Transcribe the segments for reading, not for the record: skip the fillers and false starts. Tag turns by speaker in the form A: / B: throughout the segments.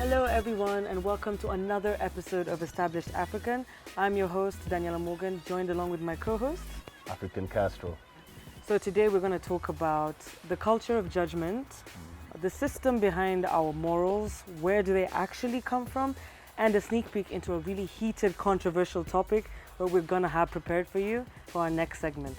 A: Hello everyone and welcome to another episode of Established African. I'm your host Daniela Morgan, joined along with my co-host
B: African Castro.
A: So today we're going to talk about the culture of judgment, the system behind our morals, where do they actually come from, and a sneak peek into a really heated, controversial topic that we're going to have prepared for you for our next segment.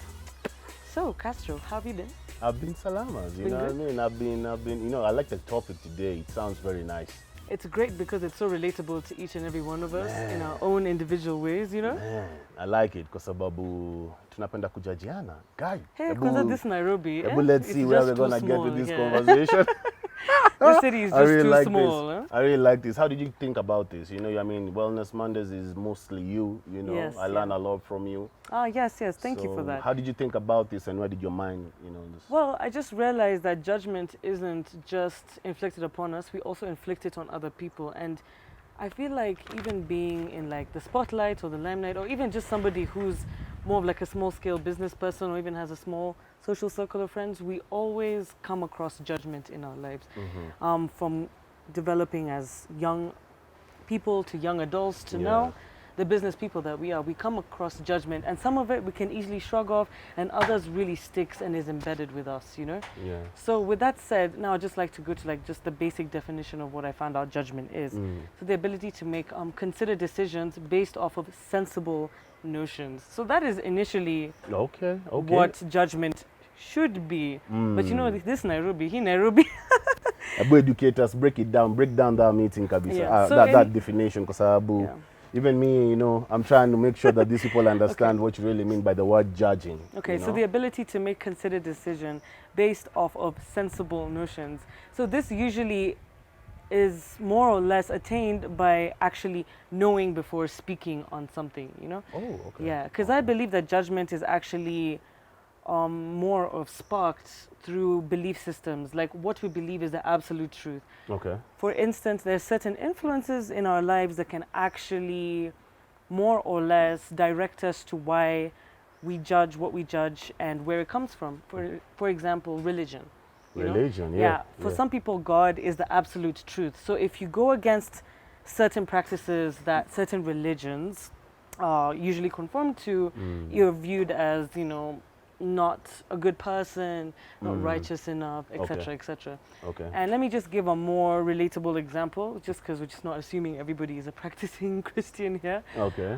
A: So Castro, how have you been?
B: I've been salamas, you know what I mean? I've been, I like the topic today. It sounds very nice.
A: It's great because it's so relatable to each and every one of us in our own individual ways, you know?
B: Man, I like it kwa sababu tunapenda kujajiana. Guy.
A: Hey, because this Nairobi,
B: let's see where we're going to get with this conversation.
A: The city is just too small. Huh?
B: I really like this. How did you think about this? You know, I mean, Wellness Mondays is mostly you,
A: Yes,
B: I learn a lot from you.
A: Yes, thank you for that.
B: How did you think about this and where did your mind, this?
A: Well, I just realized that judgment isn't just inflicted upon us, we also inflict it on other people. And I feel like even being in like the spotlight or the limelight, or even just somebody who's more of like a small scale business person or even has a small social circle of friends, we always come across judgment in our lives. From developing as young people to young adults to now the business people that we are, we come across judgment, and some of it we can easily shrug off and others really sticks and is embedded with us, So with that said, now I'd just like to go to like just the basic definition of what I found out judgment is. So the ability to make consider decisions based off of sensible notions. So that is initially what judgment should be. But this Nairobi,
B: Abu educators, break down that meeting, Kabisa. That definition, because even me, I'm trying to make sure that these people understand what you really mean by the word judging.
A: Okay, so the ability to make considered decision based off of sensible notions. So this usually is more or less attained by actually knowing before speaking on something,
B: Oh, okay.
A: Yeah, because I believe that judgment is actually more of sparked through belief systems, like what we believe is the absolute truth.
B: Okay.
A: For instance, there's certain influences in our lives that can actually more or less direct us to why we judge what we judge and where it comes from. For example, religion.
B: Religion,
A: For some people, God is the absolute truth. So if you go against certain practices that certain religions usually conform to, you're viewed as, not a good person, not righteous enough, etc., etc.
B: Okay.
A: And let me just give a more relatable example, just because we're just not assuming everybody is a practicing Christian here.
B: Okay.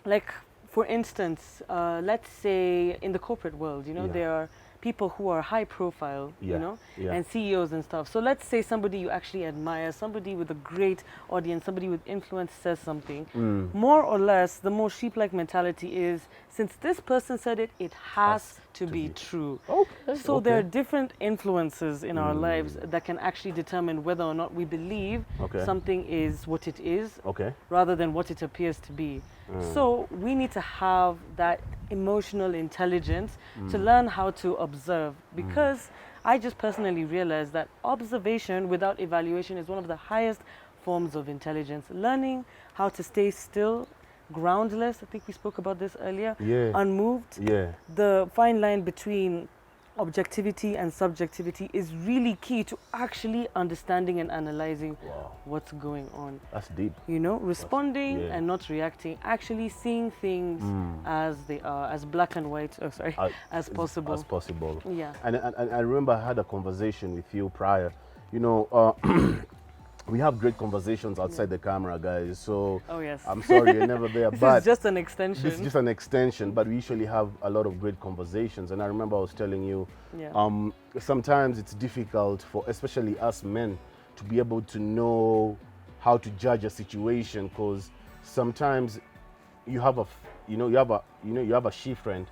A: Like, for instance, let's say in the corporate world, there are people who are high profile, and CEOs and stuff. So let's say somebody you actually admire, somebody with a great audience, somebody with influence says something. More or less, the more sheep-like mentality is, since this person said it, it has to be true.
B: Okay.
A: So there are different influences in our lives that can actually determine whether or not we believe something is what it is, rather than what it appears to be. So we need to have that emotional intelligence to learn how to observe, because I just personally realized that observation without evaluation is one of the highest forms of intelligence. Learning how to stay still, groundless, I think we spoke about this earlier, unmoved. The fine line between objectivity and subjectivity is really key to actually understanding and analyzing what's going on.
B: That's deep.
A: Responding and not reacting, actually seeing things as they are, as black and white, as possible.
B: As possible.
A: Yeah.
B: And I remember I had a conversation with you prior. We have great conversations outside the camera, guys. So I'm sorry you're never there.
A: This is just an extension.
B: This is just an extension, but we usually have a lot of great conversations. And I remember I was telling you, sometimes it's difficult for especially us men to be able to know how to judge a situation, because sometimes you have a she friend.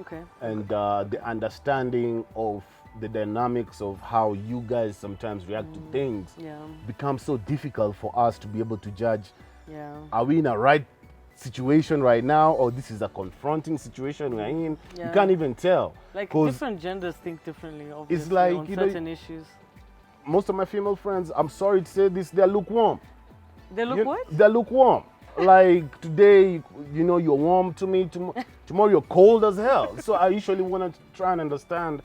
A: Okay.
B: And the understanding of the dynamics of how you guys sometimes react to things becomes so difficult for us to be able to judge. Are we in a right situation right now, or this is a confronting situation we're in? You can't even tell.
A: Like different genders think differently, obviously,
B: it's like,
A: on certain issues.
B: Most of my female friends, I'm sorry to say this, they're lukewarm.
A: They look what?
B: They're lukewarm. Like today, you're warm to me, tomorrow you're cold as hell. So I usually want to try and understand,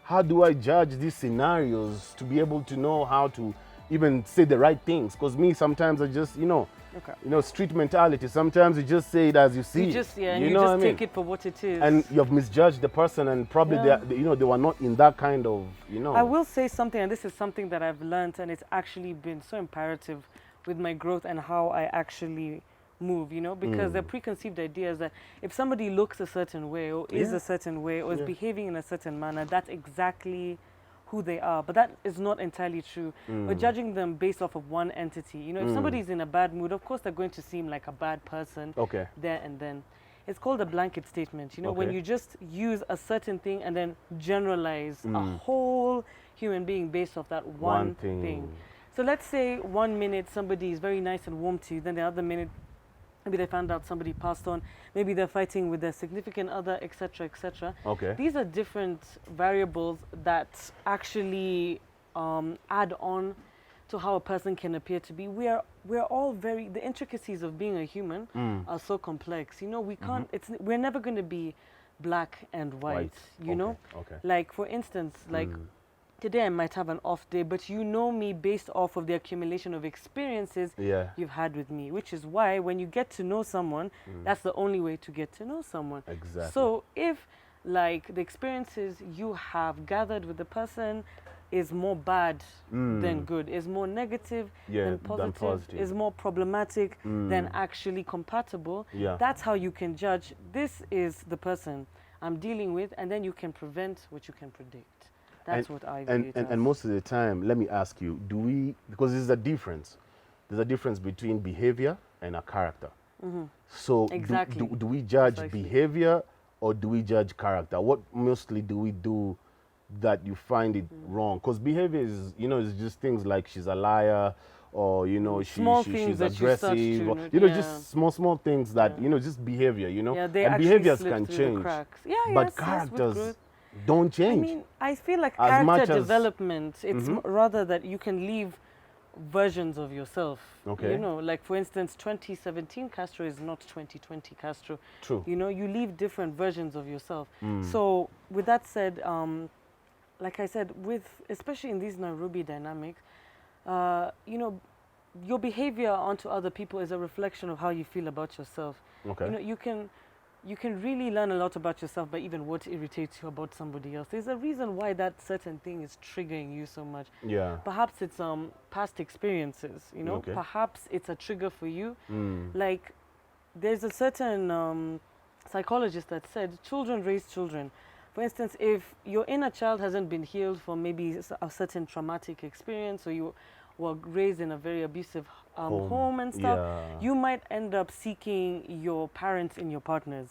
B: how do I judge these scenarios to be able to know how to even say the right things. Because me, sometimes I just,
A: Okay.
B: street mentality. Sometimes you just say it as you see.
A: You just
B: it,
A: you
B: know
A: just
B: what I mean?
A: take it for what it is.
B: And you've misjudged the person, and probably they were not in that kind of,
A: I will say something, and this is something that I've learned, and it's actually been so imperative with my growth and how I actually move, because the preconceived idea is that if somebody looks a certain way or is a certain way or is behaving in a certain manner, that's exactly who they are. But that is not entirely true. We're judging them based off of one entity. If somebody's in a bad mood, of course they're going to seem like a bad person there and then. It's called a blanket statement. When you just use a certain thing and then generalize a whole human being based off that one thing. So let's say 1 minute somebody is very nice and warm to you, then the other minute maybe they found out somebody passed on, maybe they're fighting with their significant other, etc., etc.
B: Okay.
A: These are different variables that actually add on to how a person can appear to be. We're all the intricacies of being a human are so complex. We can't. We're never going to be black and white.
B: Okay.
A: Like for instance, today I might have an off day, but me based off of the accumulation of experiences you've had with me, which is why when you get to know someone, that's the only way to get to know someone.
B: Exactly.
A: So if the experiences you have gathered with the person is more bad than good, is more negative than positive, is more problematic than actually compatible, that's how you can judge this is the person I'm dealing with, and then you can prevent what you can predict. That's what I view it as.
B: And most of the time, let me ask you, because there's a difference between behavior and a character. So
A: exactly.
B: do we judge behavior or do we judge character? What mostly do we do that you find it wrong? Because behavior is, is just things like she's a liar, or she's aggressive, or, just small things that just behavior,
A: and
B: behaviors can change. But characters don't change.
A: I mean, I feel like character development, it's rather that you can leave versions of yourself.
B: Okay.
A: Like for instance, 2017 Castro is not 2020 Castro.
B: True.
A: You leave different versions of yourself. So with that said, like I said, especially in these Nairobi dynamics, your behavior onto other people is a reflection of how you feel about yourself.
B: Okay.
A: You can really learn a lot about yourself by even what irritates you about somebody else. There's a reason why that certain thing is triggering you so much.
B: Yeah.
A: Perhaps it's past experiences,
B: Okay.
A: Perhaps it's a trigger for you. Like there's a certain psychologist that said children raise children. For instance, if your inner child hasn't been healed from maybe a certain traumatic experience, or you were raised in a very abusive home and stuff, you might end up seeking your parents in your partners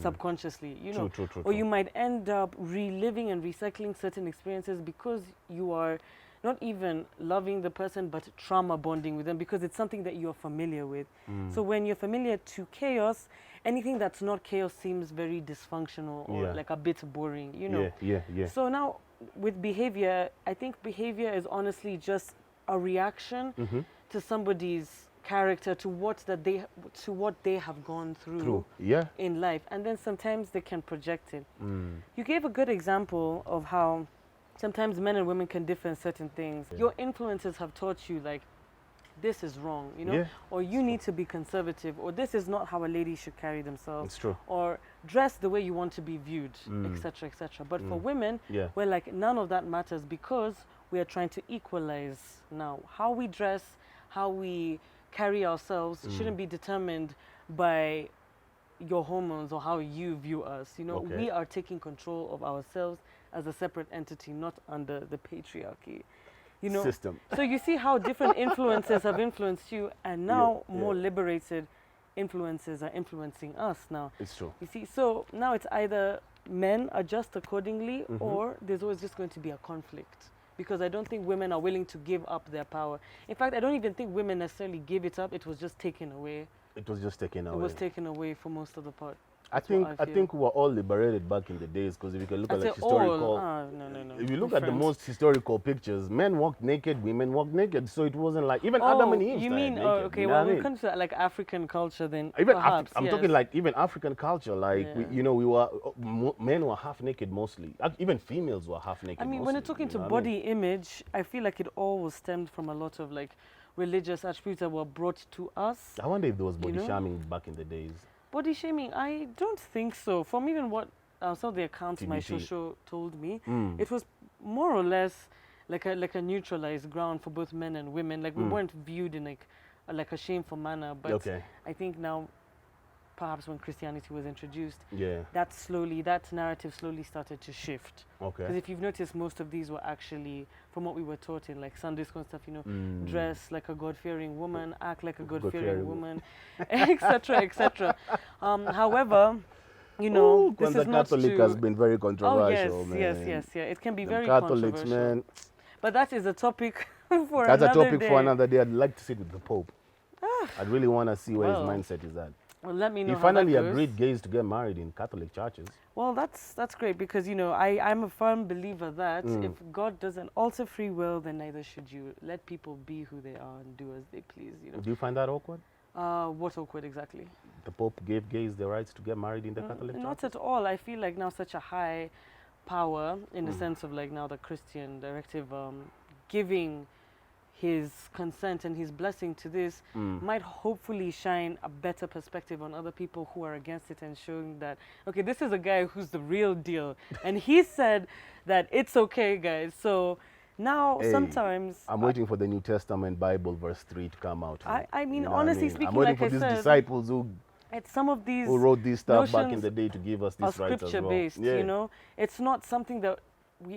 A: subconsciously,
B: True.
A: Or you might end up reliving and recycling certain experiences because you are not even loving the person but trauma bonding with them because it's something that you're familiar with. So when you're familiar to chaos, anything that's not chaos seems very dysfunctional or like a bit boring,
B: Yeah.
A: So now with behavior, I think behavior is honestly just a reaction to somebody's character, to what they have gone through in life, and then sometimes they can project it. You gave a good example of how sometimes men and women can differ in certain things. Your influences have taught you like this is wrong, or you need to be conservative, or this is not how a lady should carry themselves.
B: It's true.
A: Or dress the way you want to be viewed, etc., etc. But for women, we're like none of that matters because we are trying to equalize now. How we dress, how we carry ourselves shouldn't be determined by your hormones or how you view us. We are taking control of ourselves as a separate entity, not under the patriarchy.
B: System.
A: So you see how different influences have influenced you, and now more liberated influences are influencing us now.
B: It's true.
A: You see, so now it's either men adjust accordingly, or there's always just going to be a conflict. Because I don't think women are willing to give up their power. In fact, I don't even think women necessarily gave it up. It was just taken away.
B: It was just taken away.
A: It was taken away for most of the part.
B: I think we were all liberated back in the days, because if you can look at like historical,
A: no.
B: if you look at the most historical pictures, men walked naked, women walked naked, so it wasn't like even Adam and Eve.
A: You mean
B: naked,
A: okay? Well, when it comes to like African culture, then
B: even
A: perhaps
B: I'm talking like even African culture, like we were men were half naked mostly. Even females were half naked.
A: I mean,
B: mostly,
A: when you're talking to body image, I feel like it all stemmed from a lot of like religious attributes that were brought to us.
B: I wonder if there was body shaming back in the days. Body
A: shaming? I don't think so. From even what some of the accounts my shosho told me, it was more or less like a neutralized ground for both men and women. Like we weren't viewed in like a shameful manner. But I think now, perhaps when Christianity was introduced, that narrative slowly started to shift. Because if you've noticed, most of these were actually from what we were taught in like Sunday school and stuff, dress like a God-fearing woman, act like a God-fearing woman, etc., etc. However, this is not
B: Catholic has been very controversial.
A: Yes. It can be very
B: Catholics,
A: controversial.
B: Man.
A: But that is a topic for
B: That's
A: another
B: a topic
A: day.
B: for another day. I'd like to sit with the Pope. I'd really want to see where his mindset is at.
A: Well, let me know.
B: He finally agreed gays to get married in Catholic churches.
A: Well, that's great, because I'm a firm believer that if God doesn't alter free will, then neither should you. Let people be who they are and do as they please.
B: Do you find that awkward?
A: What awkward exactly?
B: The Pope gave gays the rights to get married in the Catholic church?
A: Not at all. I feel like now such a high power in the sense of like now the Christian directive giving his consent and his blessing to this might hopefully shine a better perspective on other people who are against it, and showing that, okay, this is a guy who's the real deal. And he said that it's okay, guys. So now sometimes...
B: I'm waiting for the New Testament Bible verse 3 to come out.
A: I mean, honestly speaking,
B: I'm waiting for these disciples who
A: some of these
B: who wrote this stuff back in the day to give us these rights as well.
A: Scripture-based, It's not something that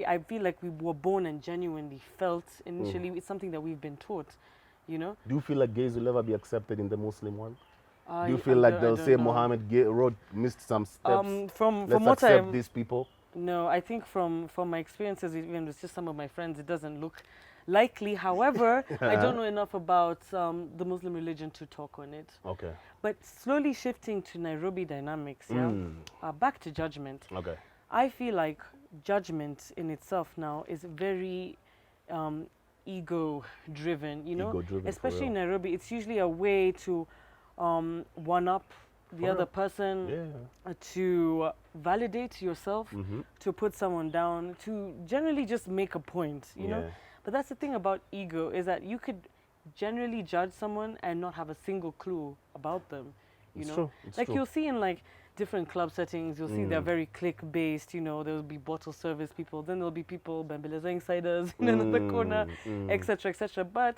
A: I feel like we were born and genuinely felt initially. It's something that we've been taught, Do
B: you feel like gays will ever be accepted in the Muslim world? Do you feel like they'll say Muhammad missed some steps?
A: From
B: Let's
A: what
B: accept these people?
A: No, I think from my experiences, even with just some of my friends, it doesn't look likely. However, I don't know enough about the Muslim religion to talk on it.
B: Okay.
A: But slowly shifting to Nairobi dynamics, back to judgment.
B: Okay.
A: I feel like judgment in itself now is very ego-driven,
B: Ego-driven,
A: especially in Nairobi. It's usually a way to one-up the other person, to validate yourself, to put someone down, to generally just make a point, you know. But that's the thing about ego, is that you could generally judge someone and not have a single clue about them, you know. Like you'll see in like different club settings, you'll see they're very clique-based, there'll be bottle service people, then there'll be people bambeleza insiders in the corner, etc., etc. But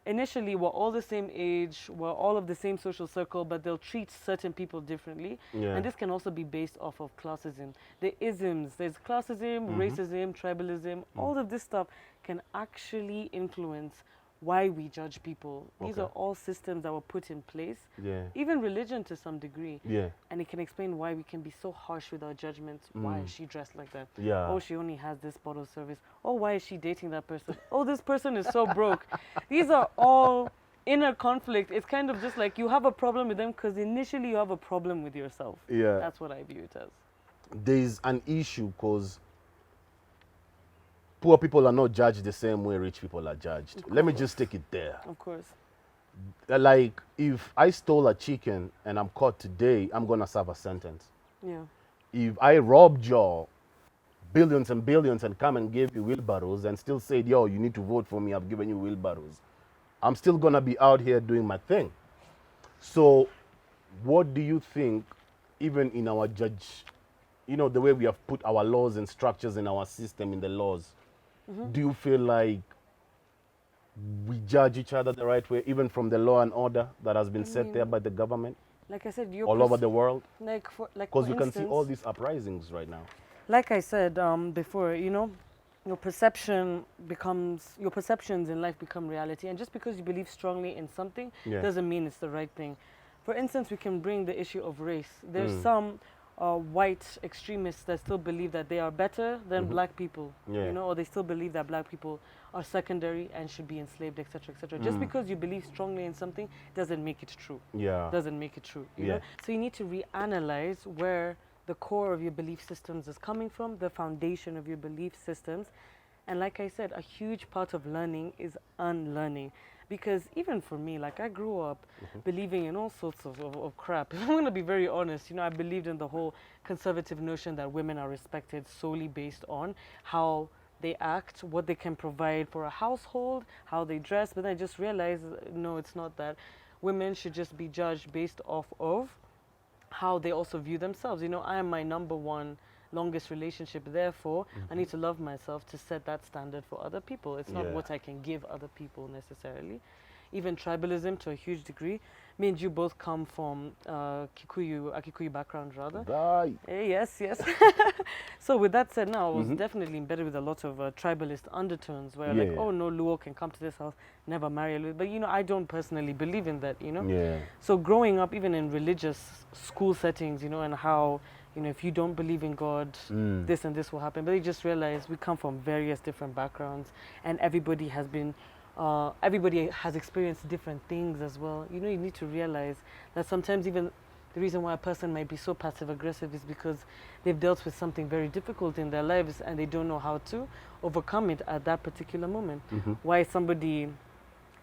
A: initially, we're all the same age, we're all of the same social circle, but they'll treat certain people differently. And this can also be based off of classism. The isms, there's classism, racism, tribalism, all of this stuff can actually influence why we judge people. These are all systems that were put in place, even religion to some degree. And it can explain why we can be so harsh with our judgments. Why is she dressed like that? Oh, she only has this bottle service. Oh, why is she dating that person? Oh, this person is so broke. These are all inner conflict. It's kind of just like you have a problem with them because initially you have a problem with yourself. That's what I view it as.
B: There's an issue because poor people are not judged the same way rich people are judged. Let me just take it there.
A: Of course.
B: Like, if I stole a chicken and I'm caught today, I'm going to serve a sentence. If I robbed your billions and billions and come and gave you wheelbarrows and still said, yo, you need to vote for me, I've given you wheelbarrows, I'm still going to be out here doing my thing. So what do you think, even in our the way we have put our laws and structures in our system, in the laws, do you feel like we judge each other the right way, even from the law and order that has been set there by the government?
A: Like I said,
B: all over the world?
A: Because
B: you can see all these uprisings right now.
A: Like I said before, your perceptions in life become reality. And just because you believe strongly in something doesn't mean it's the right thing. For instance, we can bring the issue of race. There's some white extremists that still believe that they are better than black people, you know, or they still believe that black people are secondary and should be enslaved, etc., etc. Just because you believe strongly in something doesn't make it true. Doesn't make it true. You know? So you need to reanalyze where the core of your belief systems is coming from, the foundation of your belief systems. And like I said, a huge part of learning is unlearning. Because even for me, like I grew up believing in all sorts of crap. If I'm going to be very honest, you know, I believed in the whole conservative notion that women are respected solely based on how they act, what they can provide for a household, how they dress. But then I just realized, no, it's not that. Women should just be judged based off of how they also view themselves. You know, I am my number one longest relationship, therefore I need to love myself to set that standard for other people. It's not what I can give other people necessarily. Even tribalism to a huge degree. Me and you both come from a Kikuyu background rather.
B: Right.
A: Yes. So with that said, now I was definitely embedded with a lot of tribalist undertones where like, oh no, Luo can come to this house, never marry a Luo. But you know, I don't personally believe in that, you know. So growing up even in religious school settings, you know, and how, you know, if you don't believe in God, this and this will happen. But you just realize we come from various different backgrounds, and everybody has been, everybody has experienced different things as well. You know, you need to realize that sometimes even the reason why a person might be so passive aggressive is because they've dealt with something very difficult in their lives and they don't know how to overcome it at that particular moment. Why somebody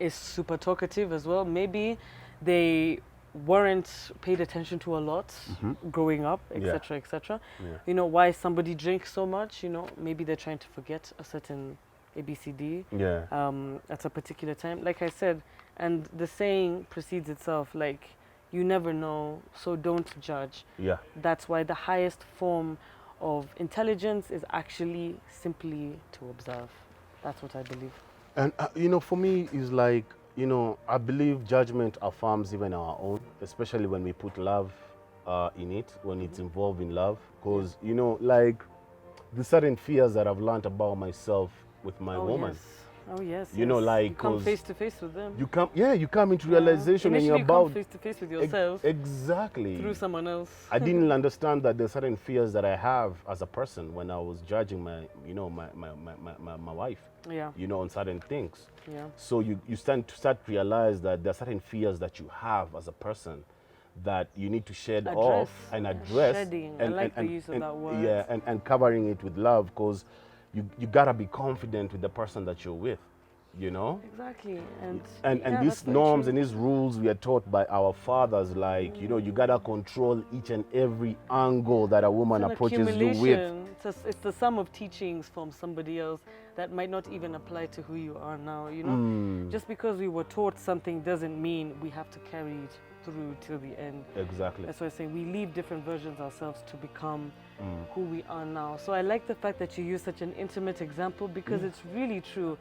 A: is super talkative as well, maybe they weren't paid attention to a lot growing up, etc., etc. You know, why somebody drinks so much, you know, maybe they're trying to forget a certain ABCD at a particular time. Like I said, and the saying precedes itself, like, you never know, so don't judge. That's why the highest form of intelligence is actually simply to observe. That's what I believe.
B: And, you know, for me, it's like, you know, I believe judgment affirms even our own, especially when we put love in it, when it's involved in love. Because, you know, like the certain fears that I've learned about myself with my woman.
A: Oh yes.
B: You know, like,
A: you come face to face with them.
B: You come into realization and you're about
A: come face to face with yourself.
B: Exactly.
A: Through someone else.
B: I didn't understand that there's certain fears that I have as a person when I was judging my, you know, my wife. You know, on certain things. So you start to realize that there are certain fears that you have as a person that you need to shed off and address.
A: Shedding. I like the use of that word.
B: Yeah, and covering it with love, because you gotta be confident with the person that you're with, you know.
A: Exactly.
B: And these norms and these rules we are taught by our fathers, like, you know, you gotta control each and every angle that a woman approaches you with.
A: It's the sum of teachings from somebody else that might not even apply to who you are now, you know. Just because we were taught something doesn't mean we have to carry it through till the end.
B: Exactly.
A: That's why I say we leave different versions ourselves to become who we are now. So I like the fact that you use such an intimate example, because it's really true.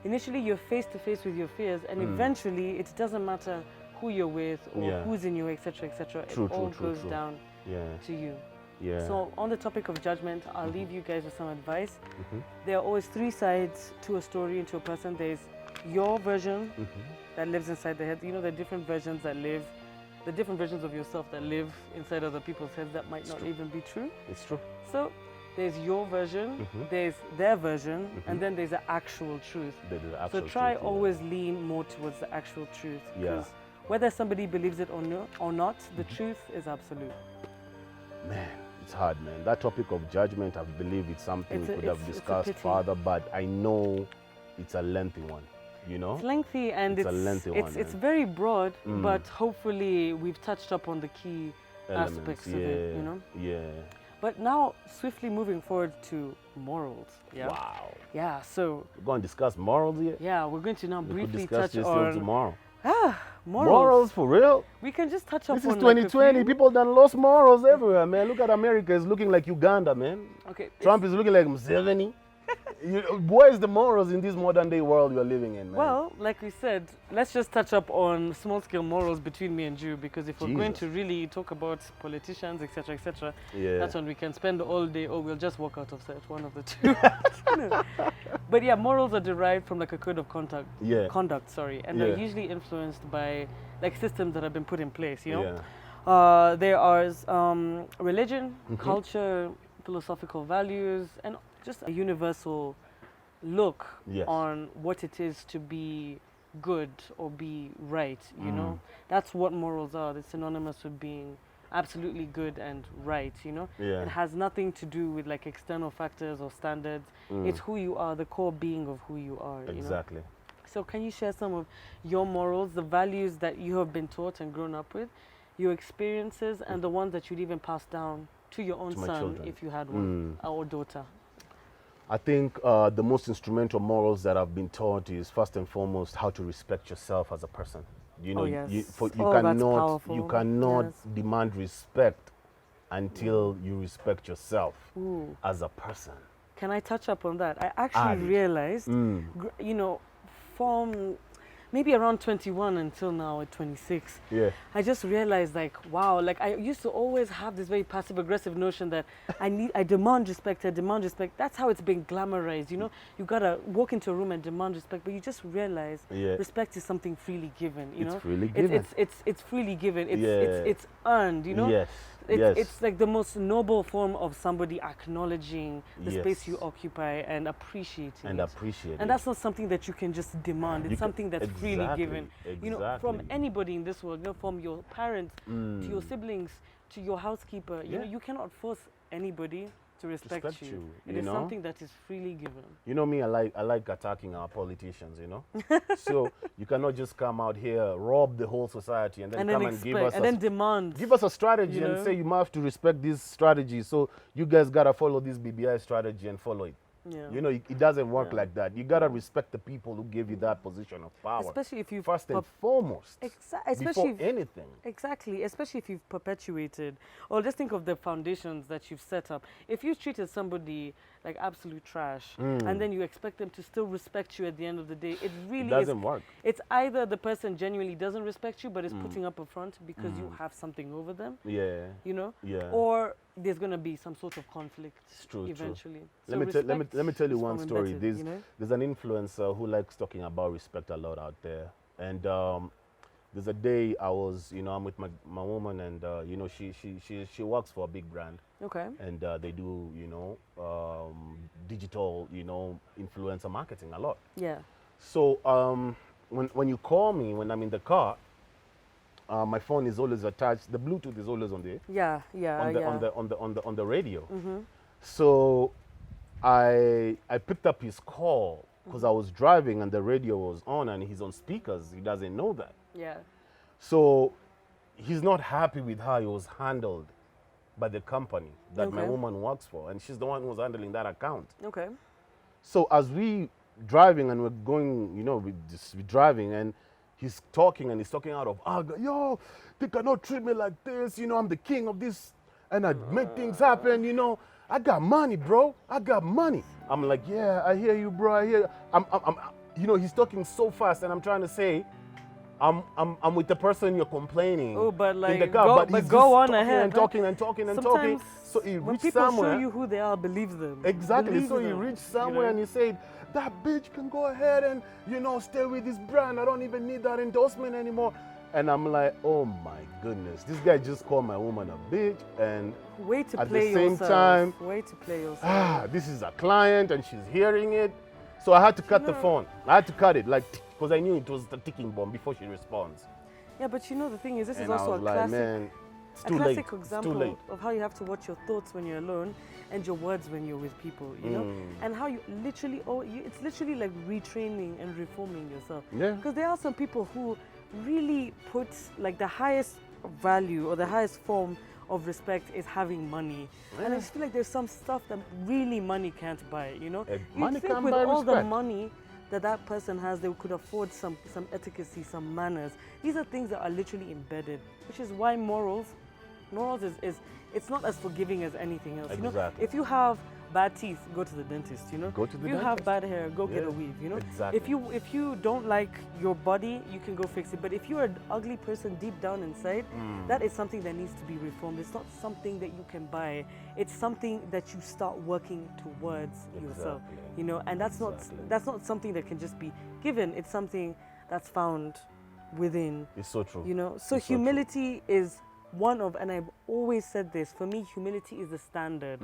A: Initially you're face to face with your fears, and eventually it doesn't matter who you're with or who's in you, etc., etc. It all goes down to you. So on the topic of judgment, I'll leave you guys with some advice. There are always three sides to a story and to a person. There's your version that lives inside the head. You know, the different versions that live, the different versions of yourself that live inside other people's heads that might not even be true.
B: It's true.
A: So there's your version, there's their version, and then there's the actual truth. So try always lean more towards the actual truth. Because whether somebody believes it or not, the truth is absolute.
B: Man, it's hard, man. That topic of judgment, I believe it's something we could have discussed further, but I know it's a lengthy one. You know?
A: It's lengthy, and it's a lengthy one. It's very broad, but hopefully we've touched up on the key aspects of it, you know? But now, swiftly moving forward to morals.
B: Wow.
A: Yeah, so...
B: We're going to discuss morals here?
A: Yeah, we're going to now briefly
B: touch
A: on...
B: tomorrow.
A: Morals
B: for real?
A: We can just touch up on...
B: This is 2020. People done lost morals everywhere, man. Look at America. It's looking like Uganda, man.
A: Okay.
B: Trump is looking like Museveni. Where is the morals in this modern day world we are living in, man?
A: Well, like we said, let's just touch up on small scale morals between me and you, because if we're going to really talk about politicians, etc., that's when we can spend all day, or we'll just walk out of set, one of the two. But yeah, morals are derived from like a code of conduct, and they're usually influenced by like systems that have been put in place, you know? There are religion, culture, philosophical values, and just a universal look
B: Yes.
A: on what it is to be good or be right, you know? That's what morals are. They're synonymous with being absolutely good and right, you know?
B: Yeah.
A: It has nothing to do with like external factors or standards. It's who you are, the core being of who you are, you know?
B: Exactly.
A: So can you share some of your morals, the values that you have been taught and grown up with, your experiences, and the ones that you'd even pass down to your own
B: To my
A: son
B: children.
A: if you had one, or daughter?
B: I think the most instrumental morals that I've been taught is first and foremost how to respect yourself as a person. You know,
A: Oh, yes.
B: you
A: Oh, that's
B: cannot
A: powerful. Yes.
B: demand respect until you respect yourself
A: Ooh.
B: as a person.
A: Can I touch up on that? I actually realized, you know, from maybe around 21 until now at 26,
B: Yeah.
A: I just realized like, wow, like I used to always have this very passive aggressive notion that I demand respect, I demand respect. That's how it's been glamorized, you know? You gotta walk into a room and demand respect, but you just realize respect is something freely given, you know?
B: It's freely given.
A: It's freely given,
B: Yeah.
A: it's earned, you know?
B: Yes. Yes.
A: It's like the most noble form of somebody acknowledging the
B: Yes.
A: space you occupy and appreciating
B: And
A: it.
B: appreciate
A: And
B: it.
A: that's not something that you can just demand. It's
B: You
A: something that's freely
B: exactly,
A: given. You know, from
B: exactly.
A: anybody in this world, you know, from your parents to your siblings to your housekeeper. You know, you cannot force anybody to respect you. It
B: you
A: is
B: know?
A: something that is freely given.
B: You know me, I like attacking our politicians, you know? So you cannot just come out here, rob the whole society, and then come and give us
A: demand.
B: give us a strategy
A: you
B: and
A: know?
B: say you have to respect this strategy. So you guys gotta follow this BBI strategy and follow it.
A: Yeah.
B: You know, it doesn't work like that. You gotta respect the people who gave you that position of power.
A: Especially if you've
B: first and foremost.
A: especially
B: before anything.
A: Exactly, especially if you've perpetuated, or just think of the foundations that you've set up. If you treated somebody like absolute trash, and then you expect them to still respect you at the end of the day, it really
B: doesn't work.
A: It's either the person genuinely doesn't respect you, but is putting up a front because you have something over them.
B: Yeah.
A: You know.
B: Yeah.
A: Or there's gonna be some sort of conflict
B: It's true,
A: eventually.
B: True.
A: So
B: Let me tell you
A: is
B: one
A: from
B: story.
A: embedded,
B: There's an influencer who likes talking about respect a lot out there, and there's a day I was, you know, I'm with my woman, and you know, she works for a big brand.
A: Okay.
B: And they do, you know, digital, you know, influencer marketing a lot.
A: Yeah.
B: So when you call me when I'm in the car, my phone is always attached. The Bluetooth is always on the on the radio. So I picked up his call because I was driving and the radio was on and he's on speakers. He doesn't know that.
A: Yeah.
B: So he's not happy with how he was handled by the company that my woman works for, and she's the one who was handling that account.
A: Okay.
B: So as we driving and we're going, you know, we're driving and he's talking out of anger. Yo, they cannot treat me like this. You know, I'm the king of this and I make things happen. You know, I got money, bro. I got money. I'm like, yeah, I hear you, bro. I hear you. I'm you know, he's talking so fast and I'm trying to say, I'm with the person you're complaining.
A: Oh, but like,
B: in the car, but he's
A: go
B: just
A: on ahead.
B: and talking and talking and
A: Sometimes
B: talking. So he
A: when
B: reached
A: people
B: somewhere.
A: show you who they are, believe them.
B: Exactly.
A: Believe
B: So he
A: them,
B: reached somewhere and he said, that bitch can go ahead and, you know, stay with this brand. I don't even need that endorsement anymore. And I'm like, oh my goodness, this guy just called my woman a bitch. And
A: way to
B: at
A: play
B: the same
A: yourself.
B: time,
A: Way to play yourself.
B: this is a client and she's hearing it. So I had to cut the phone. I had to cut it, like, because I knew it was the ticking bomb before she responds.
A: Yeah, but you know the thing is, this
B: And
A: is also
B: I was
A: a
B: like,
A: classic,
B: man, it's too late.
A: classic
B: It's too
A: example
B: late.
A: of how you have to watch your thoughts when you're alone and your words when you're with people, you know? And how you literally, it's literally like retraining and reforming yourself.
B: Yeah.
A: Because there are some people who really put like the highest value or the highest form of respect is having money.
B: Yeah.
A: And I just feel like there's some stuff that really money can't buy, you know?
B: Money
A: You'd think
B: can't
A: with
B: buy
A: all the
B: respect.
A: money that person has, they could afford some etiquette, some manners. These are things that are literally embedded, which is why morals is it's not as forgiving as anything else. You know,
B: Exactly.
A: if you have bad teeth, go to the dentist, you know.
B: Go to the
A: if you have bad hair, go get a weave, you know.
B: Exactly.
A: If you don't like your body, you can go fix it. But if you're an ugly person deep down inside, that is something that needs to be reformed. It's not something that you can buy. It's something that you start working towards yourself, you know. And that's not something that can just be given. It's something that's found within.
B: It's so true.
A: You know. So
B: It's
A: humility is and I've always said this, for me, humility is the standard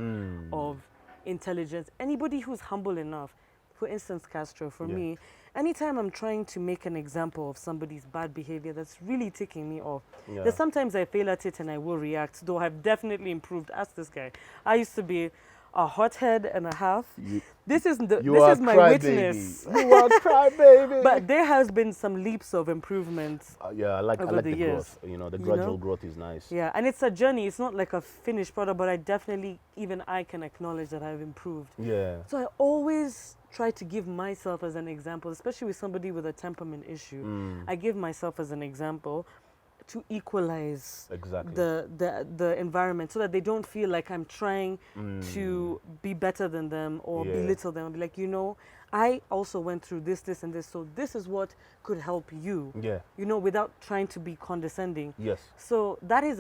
A: of intelligence. Anybody who's humble enough, for instance, Castro, for me, anytime I'm trying to make an example of somebody's bad behavior that's really ticking me off, there's sometimes I fail at it and I will react, though I've definitely improved. Ask this guy. I used to be a hothead and a half. This is my witness.
B: You are crybaby.
A: But there has been some leaps of improvement.
B: I like the growth. You know, the gradual growth is nice.
A: Yeah, and it's a journey. It's not like a finished product, but even I can acknowledge that I've improved.
B: Yeah.
A: So I always try to give myself as an example, especially with somebody with a temperament issue. I give myself as an example to equalize the environment, so that they don't feel like I'm trying to be better than them or belittle them. I'll be like, I also went through this, and this, so this is what could help you.
B: Yeah.
A: Without trying to be condescending.
B: Yes.
A: So that is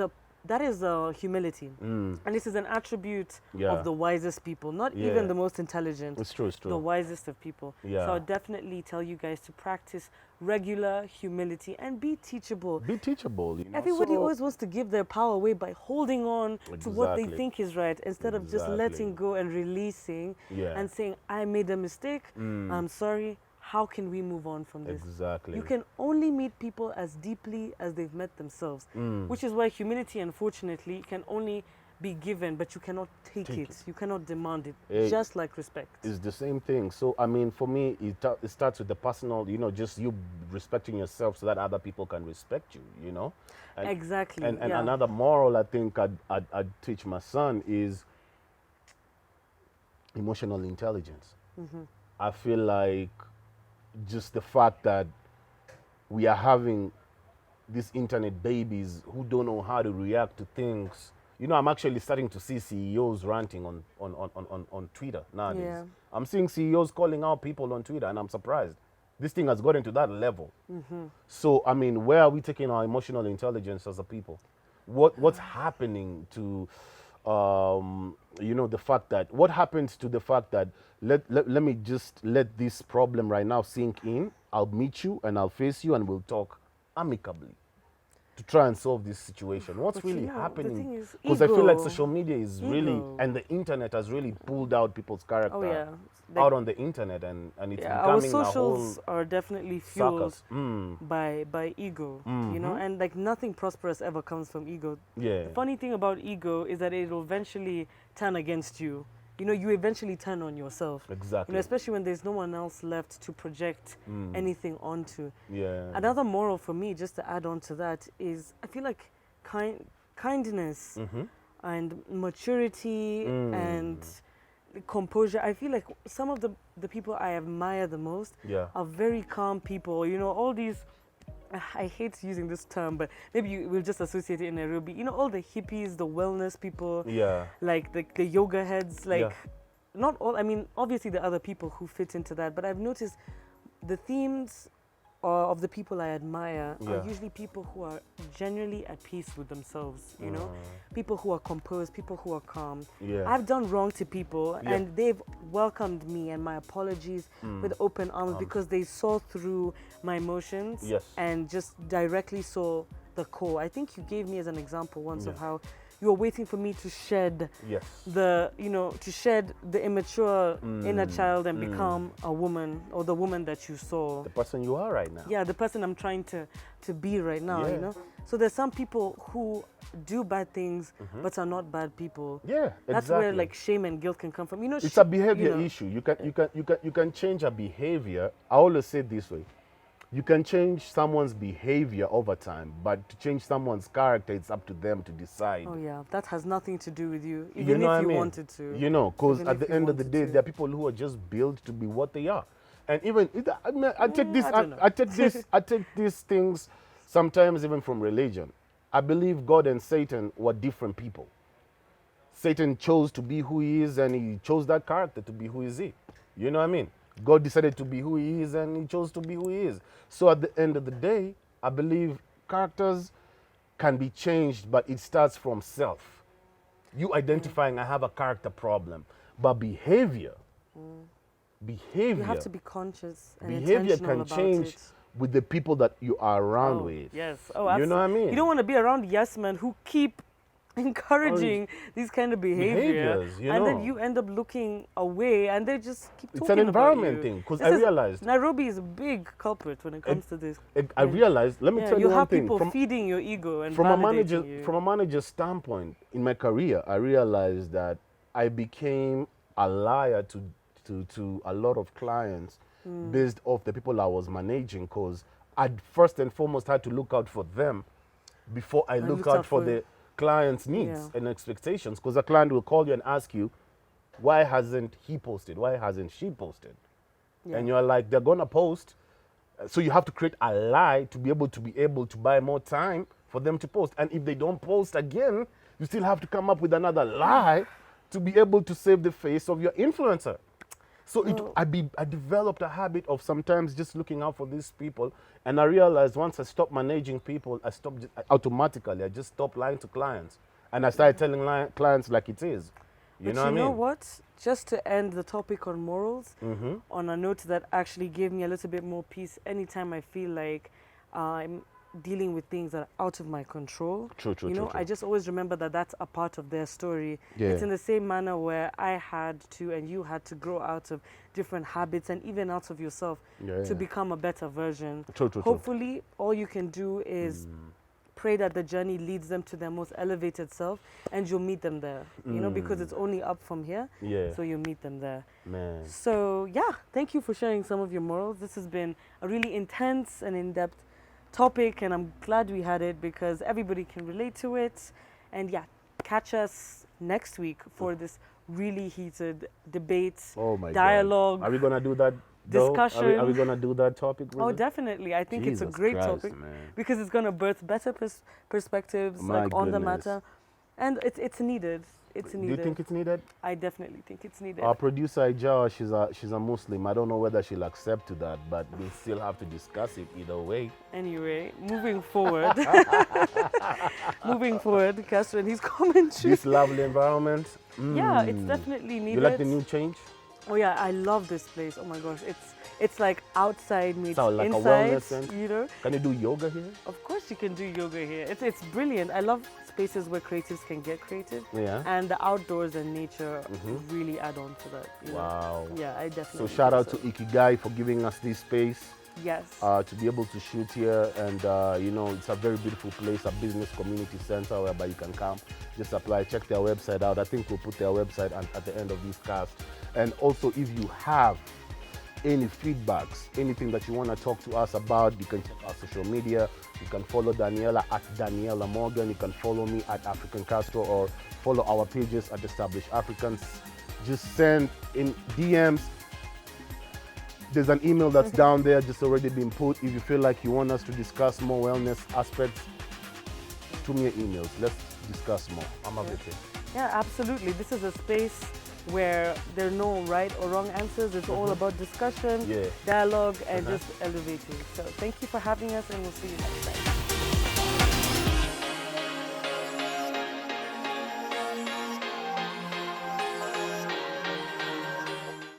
A: a humility. And this is an attribute of the wisest people, not even the most intelligent.
B: It's true.
A: The wisest of people.
B: Yeah.
A: So I'll definitely tell you guys to practice regular humility and be teachable.
B: Be teachable.
A: Everybody always wants to give their power away by holding on to what they think is right, instead of just letting go and releasing and saying, I made a mistake, I'm sorry. How can we move on from this?
B: Exactly.
A: You can only meet people as deeply as they've met themselves, which is why humility, unfortunately, can only be given, but you cannot take it. You cannot demand it, just like respect.
B: It's the same thing. So, I mean, for me, it starts with the personal, just you respecting yourself so that other people can respect you, And,
A: exactly.
B: And another moral I think I'd teach my son is emotional intelligence. I feel like just the fact that we are having these internet babies who don't know how to react to things. I'm actually starting to see CEOs ranting on Twitter nowadays.
A: Yeah.
B: I'm seeing CEOs calling out people on Twitter, and I'm surprised. This thing has gotten to that level. So, I mean, where are we taking our emotional intelligence as a people? What's happening to, the fact that, what happens to the fact that, let me just let this problem right now sink in. I'll meet you and I'll face you and we'll talk amicably to try and solve this situation. What's really happening? Because I feel like social media is really, and the internet has really pulled out people's character out on the internet, and it's becoming
A: our
B: a
A: socials
B: whole
A: are definitely fueled by ego, and like nothing prosperous ever comes from ego.
B: Yeah.
A: The funny thing about ego is that it will eventually turn against you. You eventually turn on yourself.
B: Exactly.
A: Especially when there's no one else left to project anything onto.
B: Yeah.
A: Another moral for me, just to add on to that, is I feel like kindness and maturity and composure. I feel like some of the people I admire the most are very calm people. All these, I hate using this term, but maybe we'll just associate it in Nairobi. All the hippies, the wellness people, like the yoga heads, not all, I mean, obviously there are other people who fit into that, but I've noticed the themes of the people I admire are usually people who are genuinely at peace with themselves, people who are composed, people who are calm. I've done wrong to people and they've welcomed me and my apologies with open arms because they saw through my emotions and just directly saw the core. I think you gave me as an example once of how you were waiting for me to shed the immature inner child and become a woman, or the woman that you saw.
B: The person you are right now.
A: Yeah, the person I'm trying to be right now, So there's some people who do bad things but are not bad people.
B: Yeah, exactly.
A: That's where like shame and guilt can come from.
B: It's a behavior issue. You can change a behavior. I always say it this way. You can change someone's behavior over time, but to change someone's character, it's up to them to decide.
A: Oh yeah, that has nothing to do with you, even if you wanted to.
B: Because at the end of the day, there are people who are just built to be what they are. And even, I take these things sometimes even from religion. I believe God and Satan were different people. Satan chose to be who he is, and he chose that character to be who is he. You know what I mean? God decided to be who he is, and he chose to be who he is. So at the end of the day, I believe characters can be changed, but it starts from self. You identifying, I have a character problem. But behavior,
A: you have to be conscious and
B: behavior
A: intentional
B: can
A: about
B: change
A: it.
B: with the people that you are around with.
A: Yes.
B: You know what I mean?
A: You don't want to be around yes men who keep encouraging these kind of behaviors, and then you end up looking away, and they just keep talking.
B: It's an environment thing, because I realized
A: Nairobi is a big culprit when it comes to this.
B: I realized. Let me tell you one thing.
A: You have people feeding your ego and
B: from a manager's standpoint in my career, I realized that I became a liar to a lot of clients based off the people I was managing, because I first and foremost had to look out for them before I look out for the client's needs and expectations, because a client will call you and ask you, why hasn't he posted? Why hasn't she posted? And you're like, they're gonna post, so you have to create a lie to be able to buy more time for them to post. And if they don't post again, you still have to come up with another lie to be able to save the face of your influencer. So I developed a habit of sometimes just looking out for these people, and I realized once I stopped managing people, I just stopped lying to clients, and I started telling clients like it is. You know what I mean?
A: You know what? Just to end the topic on morals, on a note that actually gave me a little bit more peace anytime I feel like I'm dealing with things that are out of my control.
B: True.
A: I just always remember that that's a part of their story. It's in the same manner where I had to and you had to grow out of different habits and even out of yourself to become a better version. Hopefully, all you can do is pray that the journey leads them to their most elevated self, and you'll meet them there. Because it's only up from here. So you'll meet them there.
B: Man.
A: So thank you for sharing some of your morals. This has been a really intense and in-depth topic, and I'm glad we had it because everybody can relate to it. And catch us next week for this really heated debate, dialogue.
B: God. Are we gonna do that?
A: Discussion.
B: Are we gonna do that topic? Really?
A: Oh, definitely. I think it's a great topic because it's gonna birth better perspectives on the matter, and it's needed. It's needed.
B: Do you think it's needed?
A: I definitely think it's needed.
B: Our producer Ijawa, she's a Muslim. I don't know whether she'll accept to that, but we'll still have to discuss it either way.
A: Anyway, moving forward, Castro and his commentary.
B: This lovely environment.
A: Yeah, it's definitely needed.
B: You like the new change?
A: Oh yeah, I love this place. Oh my gosh, it's like outside meets
B: like
A: inside.
B: A wellness center. Can you do yoga here?
A: Of course you can do yoga here. It's brilliant. I love spaces where creatives can get creative. And the outdoors and nature really add on to that.
B: Wow.
A: Yeah, I definitely.
B: So shout out to Ikigai for giving us this space.
A: Yes.
B: To be able to shoot here, and it's a very beautiful place, a business community center whereby you can come, just apply, check their website out. I think we'll put their website at the end of this cast. And also, if you have any feedbacks, anything that you want to talk to us about, you can check our social media. You can follow Daniela at Daniela Morgan. You can follow me at African Castro, or follow our pages at Established Africans. Just send in DMs. There's an email that's down there, just already been put. If you feel like you want us to discuss more wellness aspects, shoot me your emails. Let's discuss more. I'm everything.
A: Yeah, absolutely. This is a space where there are no right or wrong answers. It's all about discussion, dialogue, and just elevating. So thank you for having us, and we'll see you next time.